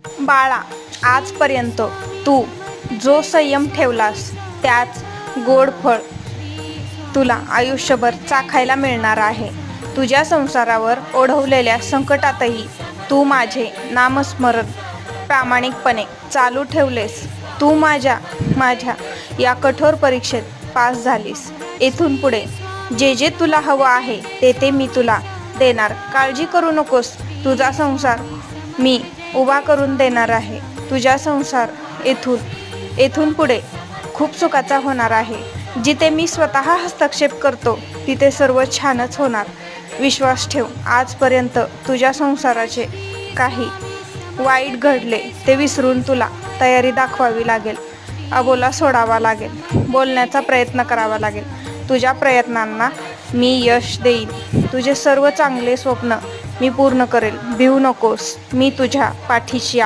बाळा, आजपर्यंत तू जो संयम ठेवलास त्याच गोड फळ तुला आयुष्यभर चाखायला मिळणार आहे. तुझ्या संसारावर ओढवलेल्या संकटातही तू माझे नामस्मरण प्रामाणिकपणे चालू ठेवलेस. तू माझ्या या कठोर परीक्षेत पास झालीस. इथून पुढे जे जे तुला हवं आहे ते मी तुला देणार. काळजी करू नकोस. तुझा संसार मी उभा करून देणार आहे. तुझा संसार इथून पुढे खूप सुखाचा होणार आहे. जिथे मी स्वतः हस्तक्षेप करतो तिथे सर्व छानच होणार. विश्वास ठेव. आजपर्यंत तुझ्या संसाराचे काही वाईट घडले ते विसरून तुला तयारी दाखवावी लागेल. अबोला सोडावा लागेल. बोलण्याचा प्रयत्न करावा लागेल. तुझ्या प्रयत्नांना मी यश देईन. तुझे सर्व चांगले स्वप्न मी पूर्ण करेल. भिवू नकोस. मी तुझ्या पाठीशी